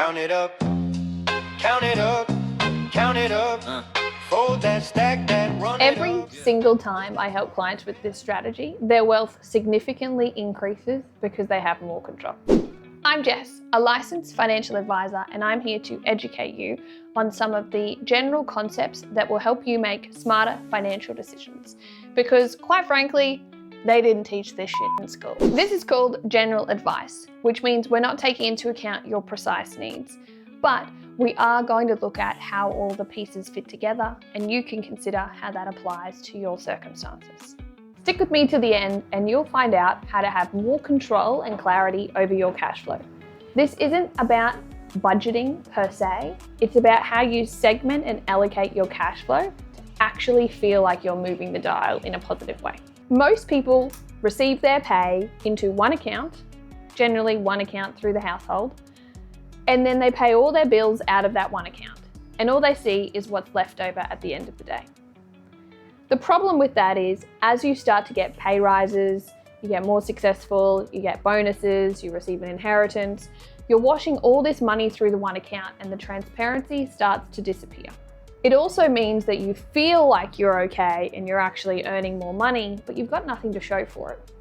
Count it up, count it up, count it up. Fold that, stack that, run it Every up. single time I help clients with this strategy, their wealth significantly increases because they have more control. I'm Jess, a licensed financial advisor, and I'm here to educate you on some of the general concepts that will help you make smarter financial decisions. Because quite frankly, they didn't teach this shit in school. This is called general advice, which means we're not taking into account your precise needs, but we are going to look at how all the pieces fit together, and you can consider how that applies to your circumstances. Stick with me to the end and you'll find out how to have more control and clarity over your cash flow. This isn't about budgeting per se, it's about how you segment and allocate your cash flow to actually feel like you're moving the dial in a positive way. Most people receive their pay into one account, generally one account through the household, and then they pay all their bills out of that one account. And all they see is what's left over at the end of the day. The problem with that is, as you start to get pay rises, you get more successful, you get bonuses, you receive an inheritance, you're washing all this money through the one account and the transparency starts to disappear. It also means that you feel like you're okay and you're actually earning more money, but you've got nothing to show for it.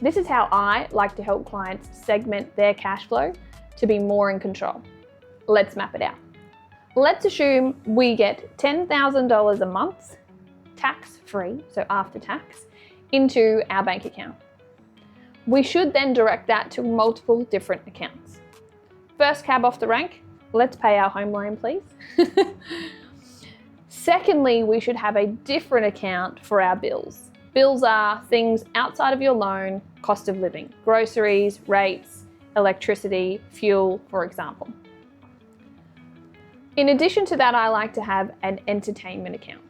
This is how I like to help clients segment their cash flow to be more in control. Let's map it out. Let's assume we get $10,000 a month, tax-free, so after tax, into our bank account. We should then direct that to multiple different accounts. First cab off the rank, let's pay our home loan, please. Secondly, we should have a different account for our bills. Bills are things outside of your loan, cost of living, groceries, rates, electricity, fuel, for example. In addition to that, I like to have an entertainment account.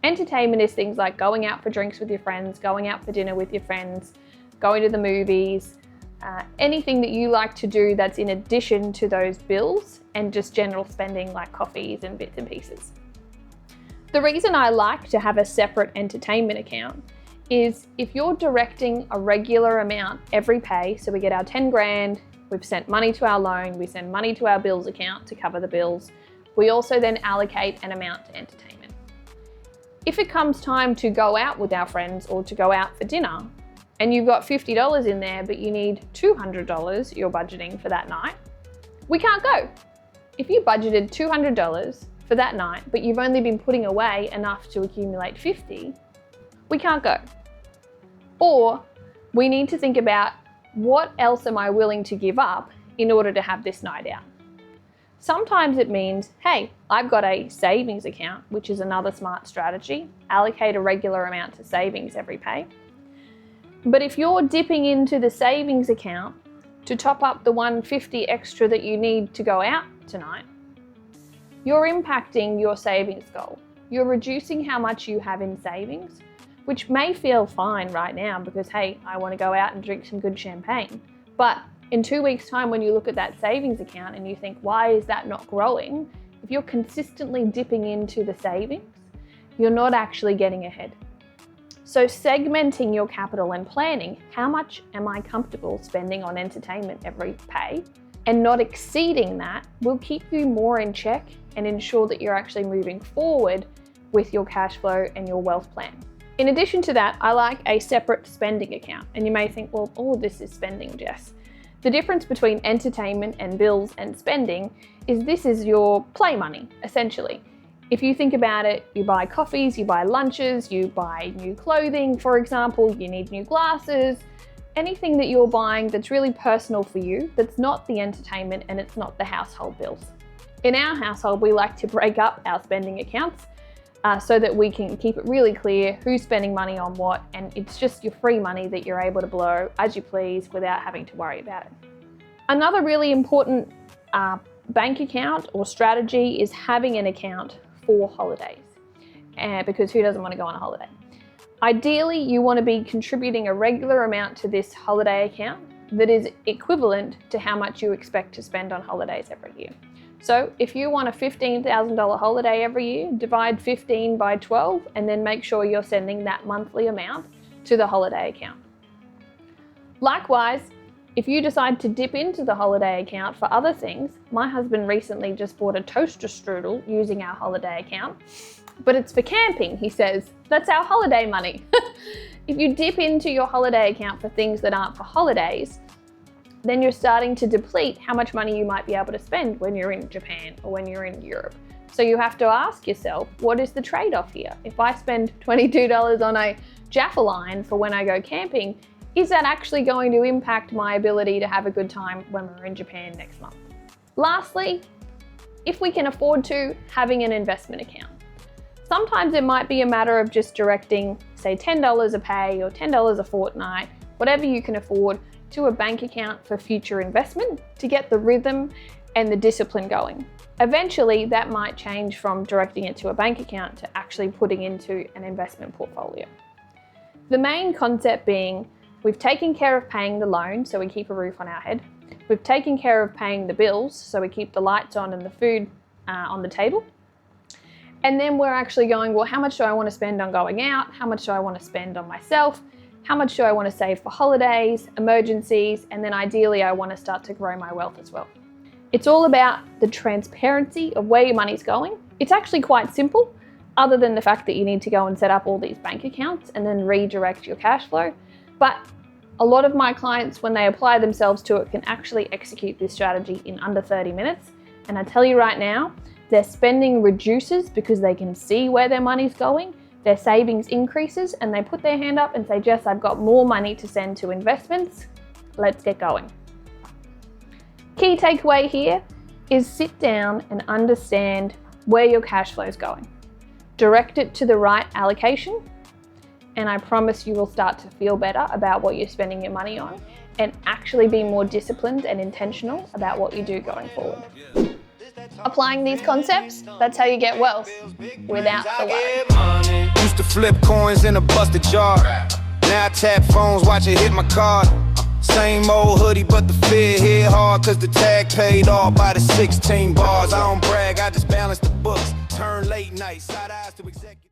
Entertainment is things like going out for drinks with your friends, going out for dinner with your friends, going to the movies, anything that you like to do that's in addition to those bills and just general spending like coffees and bits and pieces. The reason I like to have a separate entertainment account is if you're directing a regular amount every pay, so we get our 10 grand, we've sent money to our loan, we send money to our bills account to cover the bills, we also then allocate an amount to entertainment. If it comes time to go out with our friends or to go out for dinner, and you've got $50 in there, but you need $200 you're budgeting for that night, we can't go. If you budgeted $200 for that night, but you've only been putting away enough to accumulate $50, we can't go. Or we need to think about what else am I willing to give up in order to have this night out. Sometimes it means, hey, I've got a savings account, which is another smart strategy. Allocate a regular amount to savings every pay. But if you're dipping into the savings account to top up the $150 extra that you need to go out tonight, you're impacting your savings goal. You're reducing how much you have in savings, which may feel fine right now because, hey, I want to go out and drink some good champagne. But in 2 weeks' time, when you look at that savings account and you think, why is that not growing? If you're consistently dipping into the savings, you're not actually getting ahead. So segmenting your capital and planning, how much am I comfortable spending on entertainment every pay, and not exceeding that will keep you more in check and ensure that you're actually moving forward with your cash flow and your wealth plan. In addition to that, I like a separate spending account. And you may think, well, all of this is spending, Jess. The difference between entertainment and bills and spending is this is your play money, essentially. If you think about it, you buy coffees, you buy lunches, you buy new clothing, for example, you need new glasses, anything that you're buying that's really personal for you, that's not the entertainment and it's not the household bills. In our household, we like to break up our spending accounts so that we can keep it really clear who's spending money on what, and it's just your free money that you're able to blow as you please without having to worry about it. Another really important bank account or strategy is having an account for holidays, because who doesn't want to go on a holiday? Ideally, you want to be contributing a regular amount to this holiday account that is equivalent to how much you expect to spend on holidays every year. So if you want a $15,000 holiday every year, divide 15 by 12 and then make sure you're sending that monthly amount to the holiday account. Likewise, If you decide to dip into the holiday account for other things, my husband recently just bought a toaster strudel using our holiday account, but it's for camping, he says. That's our holiday money. If you dip into your holiday account for things that aren't for holidays, then you're starting to deplete how much money you might be able to spend when you're in Japan or when you're in Europe. So you have to ask yourself, what is the trade-off here? If I spend $22 on a Jaffa line for when I go camping, is that actually going to impact my ability to have a good time when we're in Japan next month? Lastly, if we can afford to, having an investment account. Sometimes it might be a matter of just directing, say, $10 a pay or $10 a fortnight, whatever you can afford, to a bank account for future investment to get the rhythm and the discipline going. Eventually, that might change from directing it to a bank account to actually putting into an investment portfolio. The main concept being, we've taken care of paying the loan, so we keep a roof on our head. We've taken care of paying the bills, so we keep the lights on and the food on the table. And then we're actually going, well, how much do I want to spend on going out? How much do I want to spend on myself? How much do I want to save for holidays, emergencies? And then ideally, I want to start to grow my wealth as well. It's all about the transparency of where your money's going. It's actually quite simple, other than the fact that you need to go and set up all these bank accounts and then redirect your cash flow. But a lot of my clients, when they apply themselves to it, can actually execute this strategy in under 30 minutes. And I tell you right now, their spending reduces because they can see where their money's going, their savings increases, and they put their hand up and say, Jess, I've got more money to send to investments. Let's get going. Key takeaway here is sit down and understand where your cash flow is going. Direct it to the right allocation, and I promise you will start to feel better about what you're spending your money on and actually be more disciplined and intentional about what you do going forward. Applying these concepts, that's how you get wealth without the worry. Used to flip coins in a busted jar. Now I tap phones, watch it hit my card. Same old hoodie, but the fit hit hard, cause the tag paid off by the 16 bars. I don't brag, I just balance the books. Turn late night, side eyes to executive.